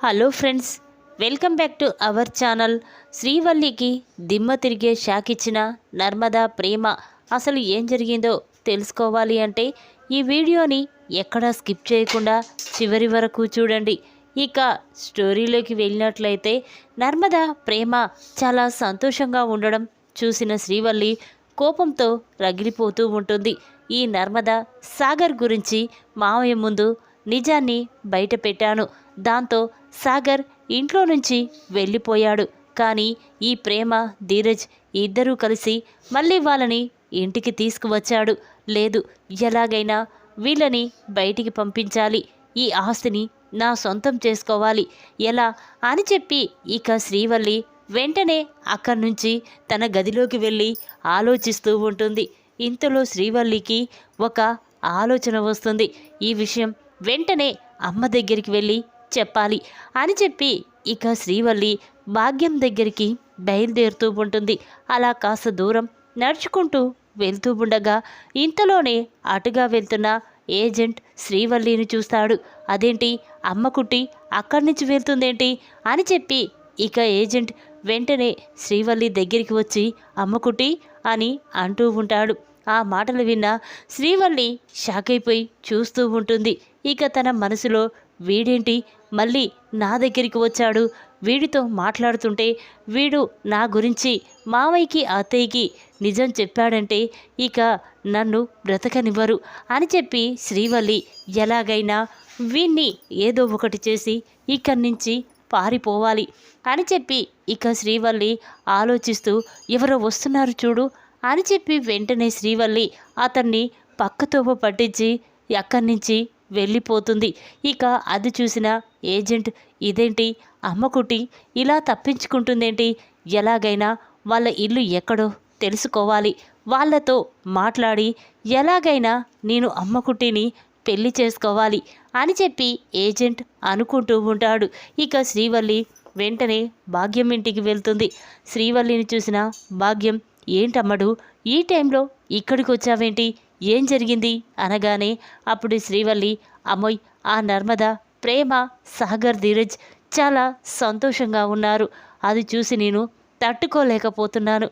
Hello friends, welcome back to our channel. శ్రీవల్లికి దిమ్మ తిరిగే షాక్ ఇచ్చిన నర్మదా ప్రేమ అసలు ఏం జరిగిందో తెలుసుకోవాలి అంటే ఈ వీడియోని ఎక్కడా స్కిప్ చేయకుండా చివరి వరకు చూడండి. ఇక స్టోరీలోకి వెళ్ళినట్లయితే నర్మదా ప్రేమ చాలా సంతోషంగా ఉండడం చూసిన శ్రీవల్లి కోపంతో రగిలిపోతూ ఉంటుంది. ఈ నర్మదా సాగర్ గురించి మావయ్య ముందు నిజాన్ని బయట పెట్టాను, దాంతో సాగర్ ఇంట్లో నుంచి వెళ్ళిపోయాడు. కానీ ఈ ప్రేమ ధీరజ్ ఇద్దరూ కలిసి మళ్ళీ వాళ్ళని ఇంటికి తీసుకువచ్చాడు. లేదు, ఎలాగైనా వీళ్ళని బయటికి పంపించాలి, ఈ ఆస్తిని నా సొంతం చేసుకోవాలి, ఎలా అని చెప్పి ఇక శ్రీవల్లి వెంటనే అక్కడి నుంచి తన గదిలోకి వెళ్ళి ఆలోచిస్తూ ఉంటుంది. ఇంతలో శ్రీవల్లికి ఒక ఆలోచన వస్తుంది. ఈ విషయం వెంటనే అమ్మ దగ్గరికి వెళ్ళి చెప్పాలి అని చెప్పి ఇక శ్రీవల్లి భాగ్యం దగ్గరికి బయలుదేరుతూ ఉంటుంది. అలా కాస్త దూరం నడుచుకుంటూ వెళ్తూ ఉండగా ఇంతలోనే అటుగా వెళ్తున్న ఏజెంట్ శ్రీవల్లిని చూస్తాడు. అదేంటి అమ్మకుట్టి అక్కడి నుంచి వెళ్తుందేంటి అని చెప్పి ఇక ఏజెంట్ వెంటనే శ్రీవల్లి దగ్గరికి వచ్చి అమ్మకుట్టి అని అంటూ ఉంటాడు. ఆ మాటలు విన్న శ్రీవల్లి షాక్ అయిపోయి చూస్తూ ఉంటుంది. ఇక తన మనసులో వీడేంటి మళ్ళీ నా దగ్గరికి వచ్చాడు, వీడితో మాట్లాడుతుంటే వీడు నా గురించి మావయ్యకి అత్తయ్యకి నిజం చెప్పాడంటే ఇక నన్ను బ్రతకనివ్వరు అని చెప్పి శ్రీవల్లి ఎలాగైనా వీణ్ణి ఏదో ఒకటి చేసి ఇక్కడి నుంచి పారిపోవాలి అని చెప్పి ఇక శ్రీవల్లి ఆలోచిస్తూ ఎవరో వస్తున్నారు చూడు అని చెప్పి వెంటనే శ్రీవల్లి అతన్ని పక్కతోవ పట్టించి అక్కడి నుంచి వెళ్ళిపోతుంది. ఇక అది చూసిన ఏజెంట్ ఇదేంటి అమ్మకుట్టి ఇలా తప్పించుకుంటుందేంటి, ఎలాగైనా వాళ్ళ ఇల్లు ఎక్కడో తెలుసుకోవాలి, వాళ్ళతో మాట్లాడి ఎలాగైనా నేను అమ్మకుట్టిని పెళ్లి చేసుకోవాలి అని చెప్పి ఏజెంట్ అనుకుంటూ ఉంటాడు. ఇక శ్రీవల్లి వెంటనే భాగ్యం ఇంటికి వెళ్తుంది. శ్రీవల్లిని చూసిన భాగ్యం ఏంటమ్మడు ఈ టైంలో ఇక్కడికి వచ్చావేంటి, ఏం జరిగింది అనగానే అప్పుడు శ్రీవల్లి అమ్మోయ్ ఆ నర్మదా ప్రేమ సాగర్ ధీరజ్ చాలా సంతోషంగా ఉన్నారు, అది చూసి నేను తట్టుకోలేకపోతున్నాను,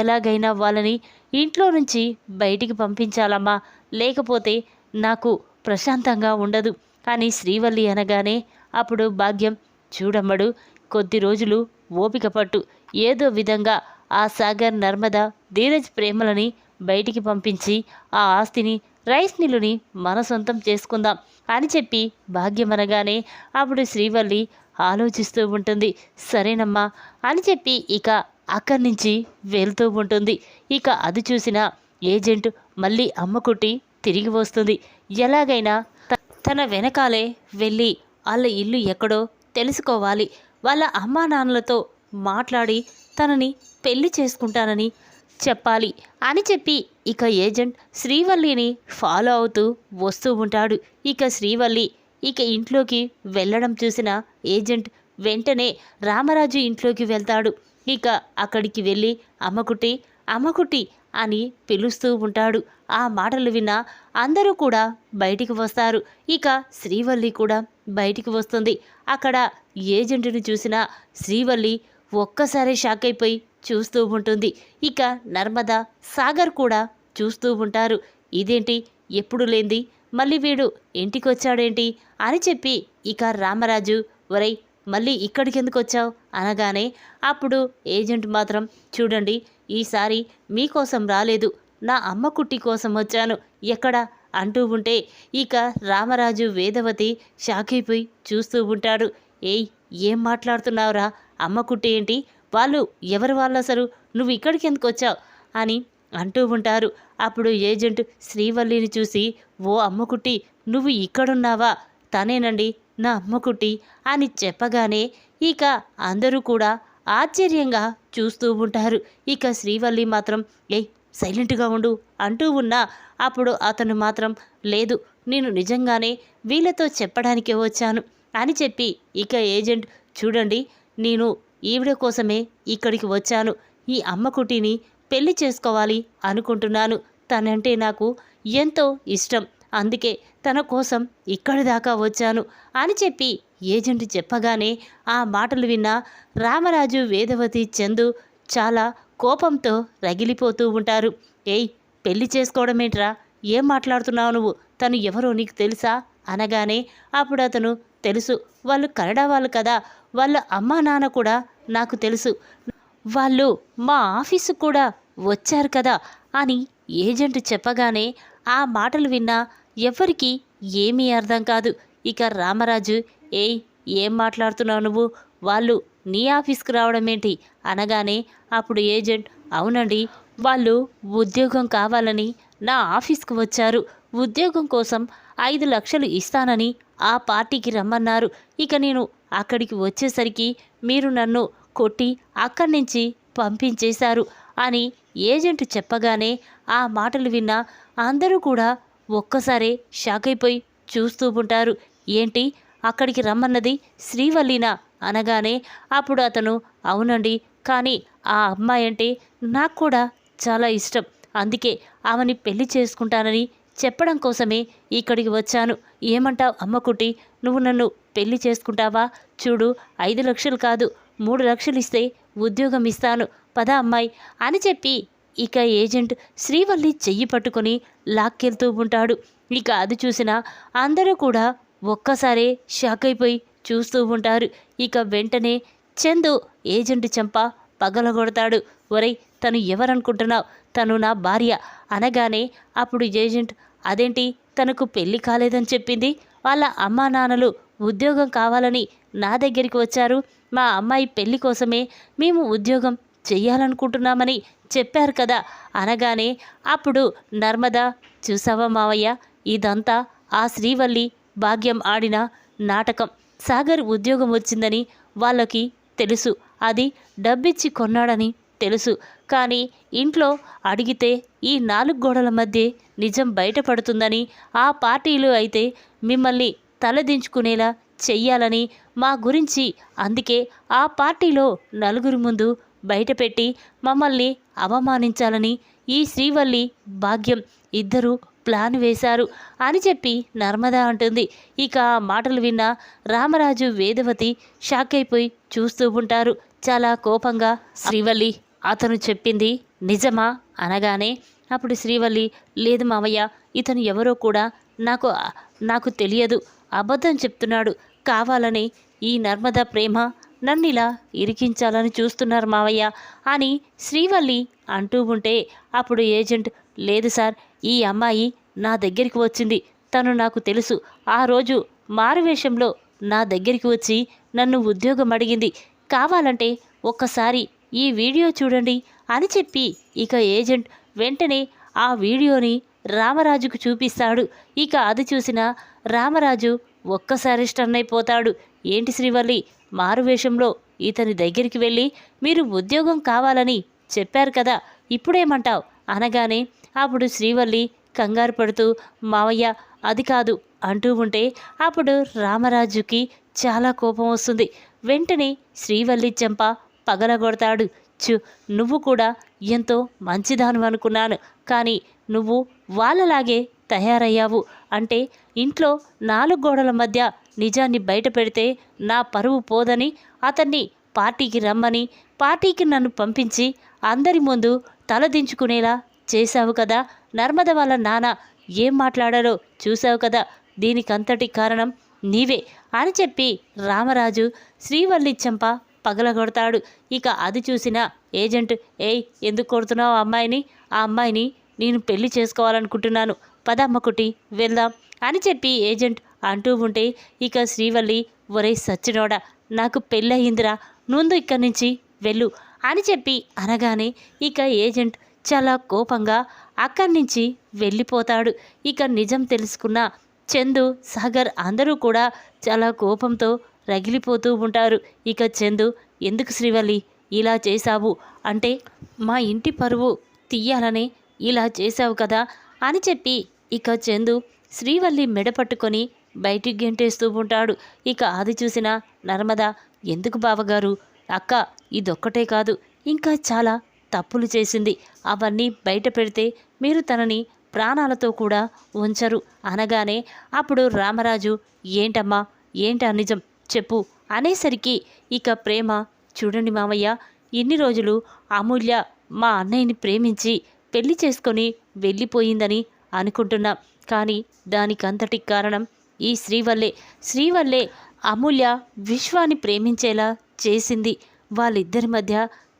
ఎలాగైనా వాళ్ళని ఇంట్లో నుంచి బయటికి పంపించాలమ్మా, లేకపోతే నాకు ప్రశాంతంగా ఉండదు అని శ్రీవల్లి అనగానే అప్పుడు భాగ్యం చూడమ్మడు కొద్ది రోజులు ఓపిక పట్టు, ఏదో విధంగా ఆ సాగర్ నర్మదా ధీరజ్ ప్రేమలని బయటికి పంపించి ఆ ఆస్తిని రైస్ మిల్లుని మన సొంతం చేసుకుందాం అని చెప్పి భాగ్యం అనగానే అప్పుడు శ్రీవల్లి ఆలోచిస్తూ ఉంటుంది. సరేనమ్మా అని చెప్పి ఇక అక్కడి నుంచి వెళ్తూ ఉంటుంది. ఇక అది చూసిన ఏజెంట్ మళ్ళీ అమ్మకుట్టి తిరిగి వస్తుంది. ఎలాగైనా తన వెనకాలే వెళ్ళి వాళ్ళ ఇల్లు ఎక్కడో తెలుసుకోవాలి, వాళ్ళ అమ్మా నాన్నలతో మాట్లాడి తనని పెళ్లి చేసుకుంటానని చెప్పాలి అని చెప్పి ఇక ఏజెంట్ శ్రీవల్లిని ఫాలో అవుతూ వస్తూ ఉంటాడు. ఇక శ్రీవల్లి ఇక ఇంట్లోకి వెళ్ళడం చూసిన ఏజెంట్ వెంటనే రామరాజు ఇంట్లోకి వెళ్తాడు. ఇక అక్కడికి వెళ్ళి అమ్మకుట్టి అమ్మకుట్టి అని పిలుస్తూ ఉంటాడు. ఆ మాటలు విన్న అందరూ కూడా బయటికి వస్తారు. ఇక శ్రీవల్లి కూడా బయటికి వస్తుంది. అక్కడ ఏజెంట్ని చూసిన శ్రీవల్లి ఒక్కసారి షాక్ అయిపోయి చూస్తూ ఉంటుంది. ఇక నర్మదా సాగర్ కూడా చూస్తూ ఉంటారు. ఇదేంటి ఎప్పుడు లేంది మళ్ళీ వీడు ఇంటికి వచ్చాడేంటి అని చెప్పి ఇక రామరాజు ఒరై మళ్ళీ ఇక్కడికి ఎందుకు వచ్చావు అనగానే అప్పుడు ఏజెంట్ మాత్రం చూడండి ఈసారి మీకోసం రాలేదు, నా అమ్మ కుట్టి కోసం వచ్చాను, ఎక్కడ అంటూ ఉంటే ఇక రామరాజు వేదవతి షాక్ అయిపోయి చూస్తూ ఉంటాడు. ఏయ్ ఏం మాట్లాడుతున్నావురా, అమ్మ కుట్టి ఏంటి, వాళ్ళు ఎవరు వాళ్ళు, అసలు నువ్వు ఇక్కడికి ఎందుకు వచ్చావు అని అంటూ ఉంటారు. అప్పుడు ఏజెంట్ శ్రీవల్లిని చూసి ఓ అమ్మకుట్టి నువ్వు ఇక్కడున్నావా, తనేనండి నా అమ్మకుట్టి అని చెప్పగానే ఇక అందరూ కూడా ఆశ్చర్యంగా చూస్తూ ఉంటారు. ఇక శ్రీవల్లి మాత్రం ఏయ్ సైలెంట్గా ఉండు అంటూ ఉన్నా అప్పుడు అతను మాత్రం లేదు నేను నిజంగానే వీళ్ళతో చెప్పడానికే వచ్చాను అని చెప్పి ఇక ఏజెంట్ చూడండి నేను ఈవిడ కోసమే ఇక్కడికి వచ్చాను, ఈ అమ్మకుటిని పెళ్లి చేసుకోవాలి అనుకుంటున్నాను, తనంటే నాకు ఎంతో ఇష్టం, అందుకే తన కోసం ఇక్కడి దాకా వచ్చాను అని చెప్పి ఏజెంట్ చెప్పగానే ఆ మాటలు విన్న రామరాజు, వేదవతి, చందు చాలా కోపంతో రగిలిపోతూ ఉంటారు. ఏయ్, పెళ్లి చేసుకోవడమేంట్రా, ఏం మాట్లాడుతున్నావు నువ్వు, తను ఎవరో నీకు తెలుసా అనగానే అప్పుడు అతను, తెలుసు, వాళ్ళు కన్నడ వాళ్ళు కదా, వాళ్ళ అమ్మా నాన్న కూడా నాకు తెలుసు, వాళ్ళు మా ఆఫీసు కూడా వచ్చారు కదా అని ఏజెంట్ చెప్పగానే ఆ మాటలు విన్నా ఎవ్వరికీ ఏమీ అర్థం కాదు. ఇక రామరాజు, ఏయ్, ఏం మాట్లాడుతున్నావు నువ్వు, వాళ్ళు నీ ఆఫీస్కి రావడం ఏంటి అనగానే అప్పుడు ఏజెంట్, అవునండి, వాళ్ళు ఉద్యోగం కావాలని నా ఆఫీస్కి వచ్చారు, ఉద్యోగం కోసం 5 లక్షలు ఇస్తానని ఆ పార్టీకి రమ్మన్నారు. ఇక నేను అక్కడికి వచ్చేసరికి మీరు నన్ను కొట్టి అక్కడి నుంచి పంపించేశారు అని ఏజెంట్ చెప్పగానే ఆ మాటలు విన్న అందరూ కూడా ఒక్కసారే షాక్ అయిపోయి చూస్తూ ఉంటారు. ఏంటి, అక్కడికి రమ్మన్నది శ్రీవల్లినా అనగానే అప్పుడు అతను, అవునండి, కానీ ఆ అమ్మాయి అంటే నాకు కూడా చాలా ఇష్టం, అందుకే ఆమెని పెళ్లి చేసుకుంటానని చెప్పడం కోసమే ఇక్కడికి వచ్చాను. ఏమంటావు అమ్మకుటి, నువ్వు నన్ను పెళ్లి చేసుకుంటావా? చూడు, 5 లక్షలు కాదు, 3 లక్షలు ఇస్తే ఉద్యోగం ఇస్తాను, పద అమ్మాయి అని చెప్పి ఇక ఏజెంట్ శ్రీవల్లి చెయ్యి పట్టుకొని లాక్కెళ్తూ ఉంటాడు. ఇక అది చూసిన అందరూ కూడా ఒక్కసారే షాక్ అయిపోయి చూస్తూ ఉంటారు. ఇక వెంటనే చందు ఏజెంట్ చెంప పగలగొడతాడు. ఒరేయ్, తను ఎవరనుకుంటున్నావు, తను నా భార్య అనగానే అప్పుడు ఏజెంట్, అదేంటి, తనకు పెళ్లి కాలేదని చెప్పింది, వాళ్ళ అమ్మా నాన్నలు ఉద్యోగం కావాలని నా దగ్గరికి వచ్చారు, మా అమ్మాయి పెళ్లి కోసమే మేము ఉద్యోగం చెయ్యాలనుకుంటున్నామని చెప్పారు కదా అనగానే అప్పుడు నర్మద, చూసావా మావయ్య, ఇదంతా ఆ శ్రీవల్లి భాగ్యం ఆడిన నాటకం, సాగర్ ఉద్యోగం వచ్చిందని వాళ్ళకి తెలుసు, అది డబ్బిచ్చి కొన్నాడని తెలుసు, కానీ ఇంట్లో అడిగితే ఈ 4 గోడల మధ్య నిజం బయటపడుతుందని ఆ పార్టీలు అయితే మిమ్మల్ని తలదించుకునేలా చెయ్యాలని మా గురించి, అందుకే ఆ పార్టీలో నలుగురి ముందు బయటపెట్టి మమ్మల్ని అవమానించాలని ఈ శ్రీవల్లి భాగ్యం ఇద్దరూ ప్లాన్ వేశారు అని చెప్పి నర్మద అంటుంది. ఇక ఆ మాటలు విన్న రామరాజు, వేదవతి షాక్ అయిపోయి చూస్తూ ఉంటారు చాలా కోపంగా. శ్రీవల్లి, అతను చెప్పింది నిజమా అనగానే అప్పుడు శ్రీవల్లి, లేదు మావయ్య, ఇతను ఎవరో కూడా నాకు తెలియదు, అబద్ధం చెప్తున్నాడు, కావాలని ఈ నర్మద ప్రేమ నన్నిలా ఇరికించాలని చూస్తున్నారు మావయ్య అని శ్రీవల్లి అంటూ ఉంటే అప్పుడు ఏజెంట్, లేదు సార్, ఈ అమ్మాయి నా దగ్గరికి వచ్చింది, తను నాకు తెలుసు, ఆ రోజు మారువేషంలో నా దగ్గరికి వచ్చి నన్ను ఉద్యోగం అడిగింది, కావాలంటే ఒక్కసారి ఈ వీడియో చూడండి అని చెప్పి ఇక ఏజెంట్ వెంటనే ఆ వీడియోని రామరాజుకు చూపిస్తాడు. ఇక అది చూసిన రామరాజు ఒక్కసారి స్టన్ అయిపోతాడు. ఏంటి శ్రీవల్లి, మారువేషంలో ఇతని దగ్గరికి వెళ్ళి మీరు ఉద్యోగం కావాలని చెప్పారు కదా, ఇప్పుడేమంటావు అనగానే అప్పుడు శ్రీవల్లి కంగారు పడుతూ, మావయ్య అది కాదు అంటూ ఉంటే అప్పుడు రామరాజుకి చాలా కోపం వస్తుంది. వెంటనే శ్రీవల్లి చెంప పగలగొడతాడు. నువ్వు కూడా ఎంతో మంచిదాను అనుకున్నాను, కానీ నువ్వు వాళ్ళలాగే తయారయ్యావు, అంటే ఇంట్లో 4 గోడల మధ్య నిజాన్ని బయట పెడితే నా పరువు పోదని అతన్ని పార్టీకి రమ్మని, పార్టీకి నన్ను పంపించి అందరి ముందు తలదించుకునేలా చేశావు కదా, నర్మద వాళ్ళ నాన్న ఏం మాట్లాడారో చూశావు కదా, దీనికంతటి కారణం నీవే అని చెప్పి రామరాజు శ్రీవల్లి చెంప పగలగొడతాడు. ఇక అది చూసిన ఏజెంట్, ఏయ్, ఎందుకు కొడుతున్నావు అమ్మాయిని, ఆ అమ్మాయిని నేను పెళ్లి చేసుకోవాలనుకుంటున్నాను, పదమ్మకుటి వెళ్దాం అని చెప్పి ఏజెంట్ అంటూ ఉంటే ఇక శ్రీవల్లి, ఒరే సచ్చినోడా, నాకు పెళ్ళయిందిరా, ముందు ఇక్కడి నుంచి వెళ్ళు అని చెప్పి అనగానే ఇక ఏజెంట్ చాలా కోపంగా అక్కడి నుంచి వెళ్ళిపోతాడు. ఇక నిజం తెలుసుకున్న చందు, సాగర్ అందరూ కూడా చాలా కోపంతో రగిలిపోతూ ఉంటారు. ఇక చందు, ఎందుకు శ్రీవల్లి ఇలా చేశావు, అంటే మా ఇంటి పరువు తీయాలని ఇలా చేశావు కదా అని చెప్పి ఇక చందు శ్రీవల్లి మెడ పట్టుకొని బయటికి గెంటేస్తూ ఉంటాడు. ఇక అది చూసిన నర్మద, ఎందుకు బావగారు, అక్క ఇదొక్కటే కాదు, ఇంకా చాలా తప్పులు చేసింది, అవన్నీ బయట పెడితే మీరు తనని ప్రాణాలతో కూడా ఉంచరు అనగానే అప్పుడు రామరాజు, ఏంటమ్మా, ఏంటా నిజం చెప్పు అనేసరికి ఇక ప్రేమ, చూడండి మామయ్య, ఇన్ని రోజులు అమూల్య మా అన్నయ్యని ప్రేమించి పెళ్లి చేసుకొని వెళ్ళిపోయిందని అనుకుంటున్నాం. కానీ దానికంతటి కారణం ఈ శ్రీవల్లే అమూల్య విశ్వాన్ని ప్రేమించేలా చేసింది. వాళ్ళిద్దరి మధ్య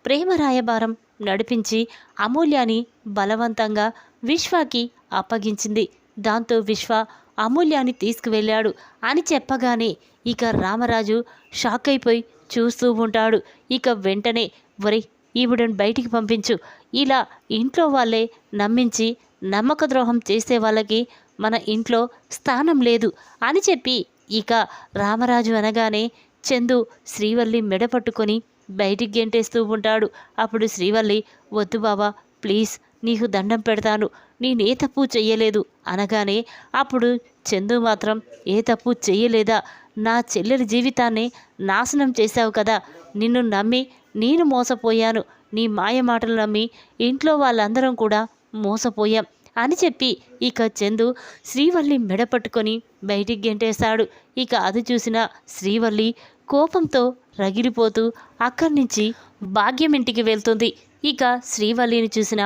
ప్రేమ రాయబారం నడిపించి అమూల్యాని బలవంతంగా విశ్వాకి అప్పగించింది. దాంతో విశ్వ అమూల్యాన్ని తీసుకువెళ్ళాడు అని చెప్పగానే ఇక రామరాజు షాక్ అయిపోయి చూస్తూ ఉంటాడు. ఇక వెంటనే వరి ఈవిడని బయటికి పంపించు, ఇలా ఇంట్లో వాళ్ళే నమ్మించి నమ్మక ద్రోహం చేసే వాళ్ళకి మన ఇంట్లో స్థానం లేదు అని చెప్పి ఇక రామరాజు అనగానే చందు శ్రీవల్లి మెడ పట్టుకొని బయటికి గెంటేస్తూ ఉంటాడు. అప్పుడు శ్రీవల్లి, వద్దు బావా ప్లీజ్, నీకు దండం పెడతాను, నేనే తప్పు చెయ్యలేదు అనగానే అప్పుడు చందు మాత్రం, ఏ తప్పు చెయ్యలేదా? నా చెల్లెలి జీవితాన్ని నాశనం చేశావు కదా, నిన్ను నమ్మి నేను మోసపోయాను, నీ మాయ మాటలు నమ్మి ఇంట్లో వాళ్ళందరం కూడా మోసపోయాం అని చెప్పి ఇక చందు శ్రీవల్లి మెడ పట్టుకొని బయటికి గెంటేశాడు. ఇక అది చూసిన శ్రీవల్లి కోపంతో రగిలిపోతూ అక్కడి నుంచి భాగ్యం ఇంటికి వెళ్తుంది. ఇక శ్రీవల్లిని చూసిన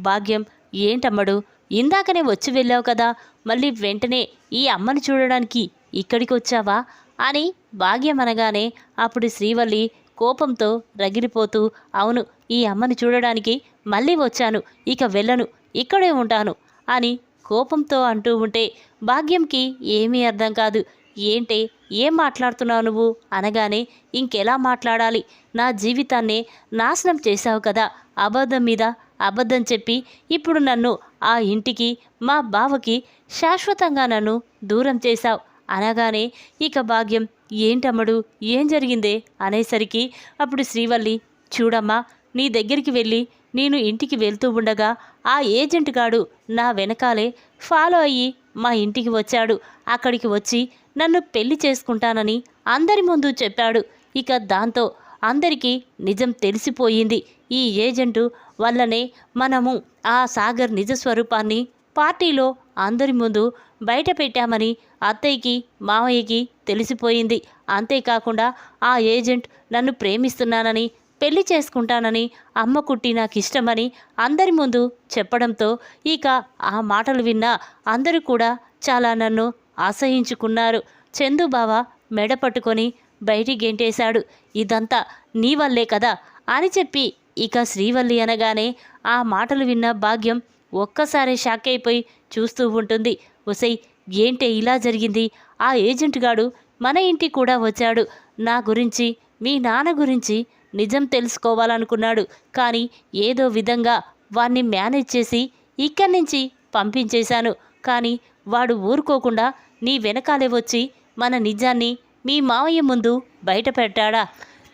భాగ్యం, ఏంటమ్మడు, ఇందాకనే వచ్చి వెళ్ళావు కదా, మళ్ళీ వెంటనే ఈ అమ్మని చూడడానికి ఇక్కడికి వచ్చావా అని భాగ్యం అనగానే అప్పుడు శ్రీవల్లి కోపంతో రగిలిపోతూ, అవును, ఈ అమ్మని చూడడానికి మళ్ళీ వచ్చాను, ఇక వెళ్ళను, ఇక్కడే ఉంటాను అని కోపంతో అంటూ ఉంటే భాగ్యంకి ఏమీ అర్థం కాదు. ఏంటే, ఏం మాట్లాడుతున్నావు నువ్వు అనగానే, ఇంకెలా మాట్లాడాలి, నా జీవితాన్నే నాశనం చేశావు కదా, అబద్ధం మీద అబద్ధం చెప్పి ఇప్పుడు నన్ను ఆ ఇంటికి మా బావకి శాశ్వతంగా నన్ను దూరం చేశావు అనగానే ఇక భాగ్యం, ఏంటమ్మడు, ఏం జరిగిందే అనేసరికి అప్పుడు శ్రీవల్లి, చూడమ్మా, నీ దగ్గరికి వెళ్ళి నేను ఇంటికి వెళ్తూ ఉండగా ఆ ఏజెంట్ గాడు నా వెనకాలే ఫాలో అయ్యి మా ఇంటికి వచ్చాడు. అక్కడికి వచ్చి నన్ను పెళ్లి చేసుకుంటానని అందరి ముందు చెప్పాడు. ఇక దాంతో అందరికీ నిజం తెలిసిపోయింది. ఈ ఏజెంటు వల్లనే మనము ఆ సాగర్ నిజ స్వరూపాన్ని పార్టీలో అందరి ముందు బయట పెట్టామని అత్తయ్యకి మామయ్యకి తెలిసిపోయింది. అంతేకాకుండా ఆ ఏజెంట్ నన్ను ప్రేమిస్తున్నానని పెళ్లి చేసుకుంటానని అమ్మ కుట్టి నాకు ఇష్టమని అందరి ముందు చెప్పడంతో ఇక ఆ మాటలు విన్న అందరూ కూడా చాలా నన్ను అసహించుకున్నారు. చందు బావ మెడ పట్టుకొని బయటికి గెంటేశాడు. ఇదంతా నీ వల్లే కదా అని చెప్పి ఇక శ్రీవల్లి అనగానే ఆ మాటలు విన్న భాగ్యం ఒక్కసారి షాక్ అయిపోయి చూస్తూ ఉంటుంది. ఒసై, ఏంటే ఇలా జరిగింది, ఆ ఏజెంట్ గాడు మన ఇంటికి కూడా వచ్చాడు, నా గురించి మీ నాన్న గురించి నిజం తెలుసుకోవాలనుకున్నాడు, కానీ ఏదో విధంగా వాణ్ణి మేనేజ్ చేసి ఇక్కడి నుంచి పంపించేశాను, కానీ వాడు ఊరుకోకుండా నీ వెనకాలే వచ్చి మన నిజాన్ని మీ మావయ్య ముందు బయట పెట్టాడా,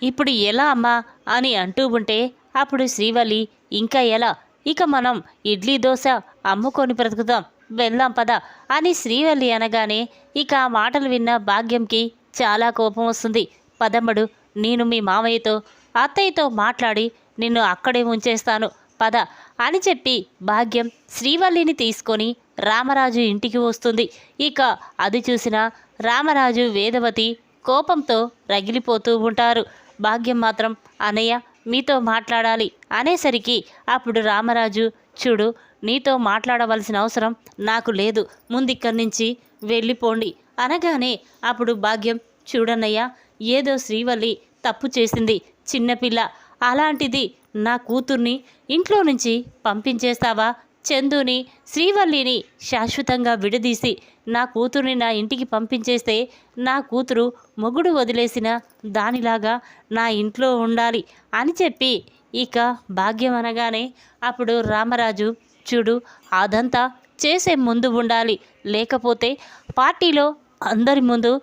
ఇప్పుడు ఎలా అమ్మా అని అంటూ ఉంటే అప్పుడు శ్రీవల్లి, ఇంకా ఎలా, ఇక మనం ఇడ్లీ దోశ అమ్ముకొని బ్రతుకుతాం, వెళ్దాం పద అని శ్రీవల్లి అనగానే ఇక ఆ మాటలు విన్న భాగ్యంకి చాలా కోపం వస్తుంది. పదమ్మడు, నేను మీ మామయ్యతో అత్తయ్యతో మాట్లాడి నిన్ను అక్కడే ఉంచేస్తాను పద అని చెప్పి భాగ్యం శ్రీవల్లిని తీసుకొని రామరాజు ఇంటికి వస్తుంది. ఇక అది చూసిన రామరాజు వేదవతి కోపంతో రగిలిపోతూ ఉంటారు. భాగ్యం మాత్రం, అన్నయ్య మీతో మాట్లాడాలి అనేసరికి అప్పుడు రామరాజు, చూడు, నీతో మాట్లాడవలసిన అవసరం నాకు లేదు, ముందిక్కడి నుంచి వెళ్ళిపోండి అనగానే అప్పుడు భాగ్యం, చూడన్నయ్య, ఏదో శ్రీవల్లి తప్పు చేసింది, చిన్నపిల్ల, అలాంటిది నా కూతుర్ని ఇంట్లో నుంచి పంపించేస్తావా? చందుని శ్రీవల్లిని శాశ్వతంగా విడదీసి నా కూతుర్ని నా ఇంటికి పంపించేస్తే నా కూతురు మొగుడు వదిలేసిన దానిలాగా నా ఇంట్లో ఉండాలి అని చెప్పి ఇక భాగ్యం అనగానే అప్పుడు రామరాజు, చూడు, అదంతా చేసే ముందు ఉండాలి, లేకపోతే పార్టీలో అందరి ముందు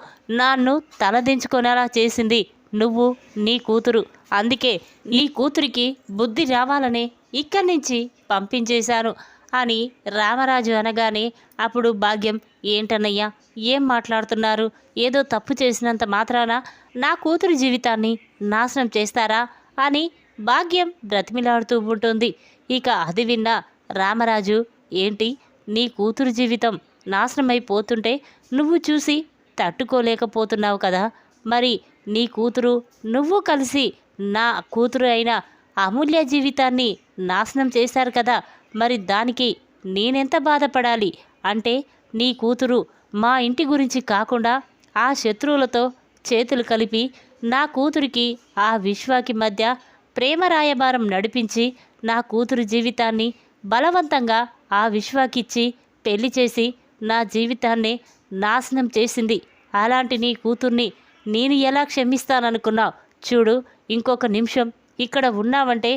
నన్ను తలదించుకునేలా చేసింది నువ్వు, నీ కూతురు, అందుకే నీ కూతురికి బుద్ధి రావాలనే ఇక్కడి నుంచి పంపించేశాను అని రామరాజు అనగానే అప్పుడు భాగ్యం, ఏంటన్నయ్యా, ఏం మాట్లాడుతున్నారు, ఏదో తప్పు చేసినంత మాత్రాన నా కూతురు జీవితాన్ని నాశనం చేస్తారా అని భాగ్యం బ్రతిమిలాడుతూ ఉంటుంది. ఇక అది విన్న రామరాజు, ఏంటి, నీ కూతురు జీవితం నాశనమైపోతుంటే నువ్వు చూసి తట్టుకోలేకపోతున్నావు కదా, మరి నీ కూతురు నువ్వు కలిసి నా కూతురు అయిన అమూల్య జీవితాన్ని నాశనం చేశారు కదా, మరి దానికి నేనెంత బాధపడాలి? అంటే నీ కూతురు మా ఇంటి గురించి కాకుండా ఆ శత్రువులతో చేతులు కలిపి నా కూతురికి ఆ విశ్వాకి మధ్య ప్రేమ రాయబారం నడిపించి నా కూతురు జీవితాన్ని బలవంతంగా ఆ విశ్వాకిచ్చి పెళ్లి చేసి నా జీవితాన్నే నాశనం చేసింది. అలాంటి నీ కూతుర్ని నేను ఎలా క్షమిస్తాననుకున్నావు? చూడు, ఇంకొక నిమిషం ఇక్కడ ఉన్నావంటే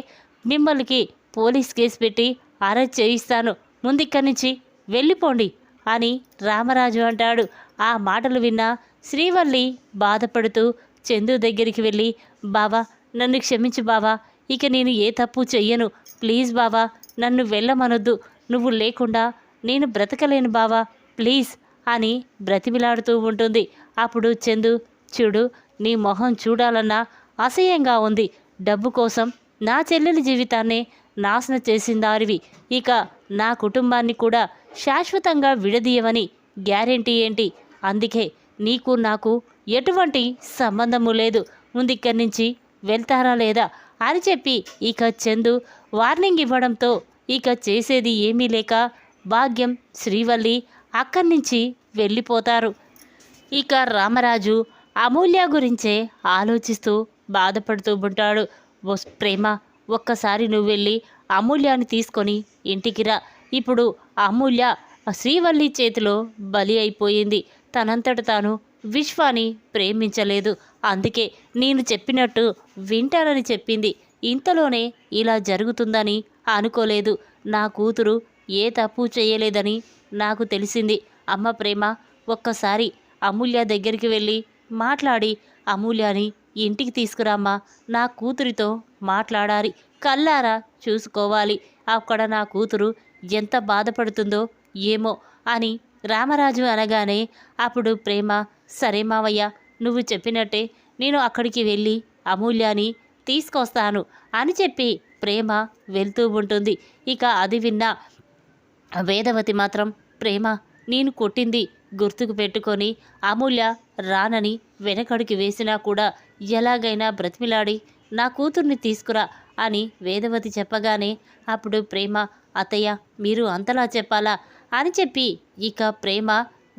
మిమ్మల్ని పోలీస్ కేసు పెట్టి అరెస్ట్ చేయిస్తాను. ముందిక్కడి నుంచి వెళ్ళిపోండి అని రామరాజు అంటాడు. ఆ మాటలు విన్న శ్రీవల్లి బాధపడుతూ చందు దగ్గరికి వెళ్ళి, బావా నన్ను క్షమించు బావా, ఇక నేను ఏ తప్పు చెయ్యను, ప్లీజ్ బావా నన్ను వెళ్ళమనొద్దు, నువ్వు లేకుండా నేను బ్రతకలేను బావా ప్లీజ్ అని బ్రతిమిలాడుతూ ఉంటుంది. అప్పుడు చందు, చూడు నీ మొహం చూడాలన్నా అసహ్యంగా ఉంది. డబ్బు కోసం నా చెల్లెలి జీవితాన్నే నాశనం చేసిందారివి, ఇక నా కుటుంబాన్ని కూడా శాశ్వతంగా విడదీయవని గ్యారెంటీ ఏంటి? అందుకే నీకు నాకు ఎటువంటి సంబంధము లేదు, ముందిక్కడి నుంచి వెళ్తారా లేదా అని చెప్పి ఇక చందు వార్నింగ్ ఇవ్వడంతో ఇక చేసేది ఏమీ లేక భాగ్యం శ్రీవల్లి అక్కడి నుంచి వెళ్ళిపోతారు. ఇక రామరాజు అమూల్య గురించే ఆలోచిస్తూ బాధపడుతూ ఉంటాడు. ప్రేమ, ఒక్కసారి నువ్వు వెళ్ళి అమూల్యాన్ని తీసుకొని ఇంటికి రా. ఇప్పుడు అమూల్య శ్రీవల్లి చేతిలో బలి అయిపోయింది. తనంతట తాను విశ్వాని ప్రేమించలేదు, అందుకే నేను చెప్పినట్టు వింటానని చెప్పింది. ఇంతలోనే ఇలా జరుగుతుందని అనుకోలేదు. నా కూతురు ఏ తప్పు చేయలేదని నాకు తెలిసింది. అమ్మ ప్రేమ, ఒక్కసారి అమూల్య దగ్గరికి వెళ్ళి మాట్లాడి అమూల్యని ఇంటికి తీసుకురామ్మా, నా కూతురితో మాట్లాడాలి, కల్లారా చూసుకోవాలి. అక్కడ నా కూతురు ఎంత బాధపడుతుందో ఏమో అని రామరాజు అనగానే అప్పుడు ప్రేమ, సరే మావయ్య నువ్వు చెప్పినట్టే నేను అక్కడికి వెళ్ళి అమూల్యాని తీసుకొస్తాను అని చెప్పి ప్రేమ వెళ్తూ ఉంటుంది. ఇక అది విన్న వేదవతి మాత్రం, ప్రేమ నేను కొట్టింది గుర్తుకు పెట్టుకొని అమూల్య రానని వెనకడికి వేసినా కూడా ఎలాగైనా బ్రతిమిలాడి నా కూతుర్ని తీసుకురా అని వేదవతి చెప్పగానే అప్పుడు ప్రేమ, అత్తయ్య మీరు అంతలా చెప్పాలా అని చెప్పి ఇక ప్రేమ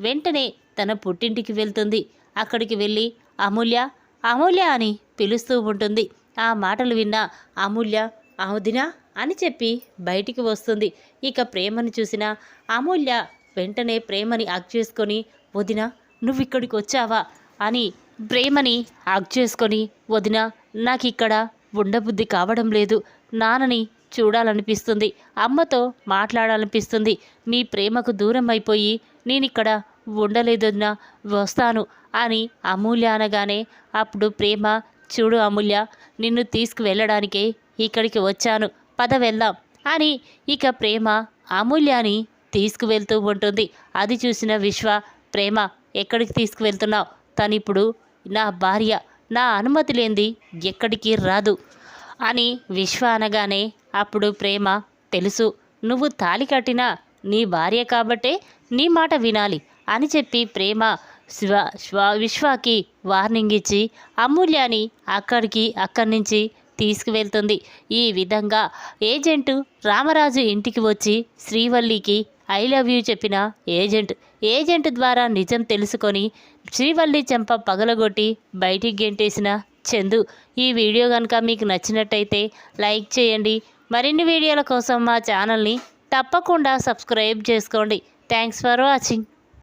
వెంటనే తన పుట్టింటికి వెళ్తుంది. అక్కడికి వెళ్ళి అమూల్య అమూల్య అని పిలుస్తూ ఉంటుంది. ఆ మాటలు విన్న అమూల్య వదినా అని చెప్పి బయటికి వస్తుంది. ఇక ప్రేమను చూసిన అమూల్య వెంటనే ప్రేమని హగ్ చేసుకొని, వదినా నువ్వు ఇక్కడికి వచ్చావా అని ప్రేమని హగ్ చేసుకొని, వదినా నాకు ఇక్కడ ఉండబుద్ధి కావడం లేదు, నాన్నని చూడాలనిపిస్తుంది, అమ్మతో మాట్లాడాలనిపిస్తుంది, మీ ప్రేమకు దూరం అయిపోయి నేనిక్కడ ఉండలేదొదినా, వస్తాను అని అమూల్య అనగానే అప్పుడు ప్రేమ, చూడు అమూల్య నిన్ను తీసుకువెళ్ళడానికే ఇక్కడికి వచ్చాను, పద వెళ్దాం అని ఇక ప్రేమ అమూల్యాని తీసుకువెళ్తూ ఉంటుంది. అది చూసిన విశ్వ, ప్రేమ ఎక్కడికి తీసుకువెళ్తున్నావు? తనిప్పుడు నా భార్య, నా అనుమతి లేనిది ఎక్కడికి రాదు అని విశ్వ అనగానే అప్పుడు ప్రేమ, తెలుసు నువ్వు తాళి కట్టినా నీ భార్య కాబట్టే నీ మాట వినాలి అని చెప్పి ప్రేమ విశ్వాకి వార్నింగ్ ఇచ్చి అమూల్యాని అక్కడి నుంచి తీసుకువెళ్తుంది. ఈ విధంగా ఏజెంటు రామరాజు ఇంటికి వచ్చి శ్రీవల్లికి ఐ లవ్ యూ చెప్పిన ఏజెంట్ ద్వారా నిజం తెలుసుకొని శ్రీవల్లి చెంప పగలగొట్టి బయటికి గెంటేసిన చందు. ఈ వీడియో కనుక మీకు నచ్చినట్టయితే లైక్ చేయండి. మరిన్ని వీడియోల కోసం మా ఛానల్ని తప్పకుండా సబ్స్క్రైబ్ చేసుకోండి. Thanks for watching.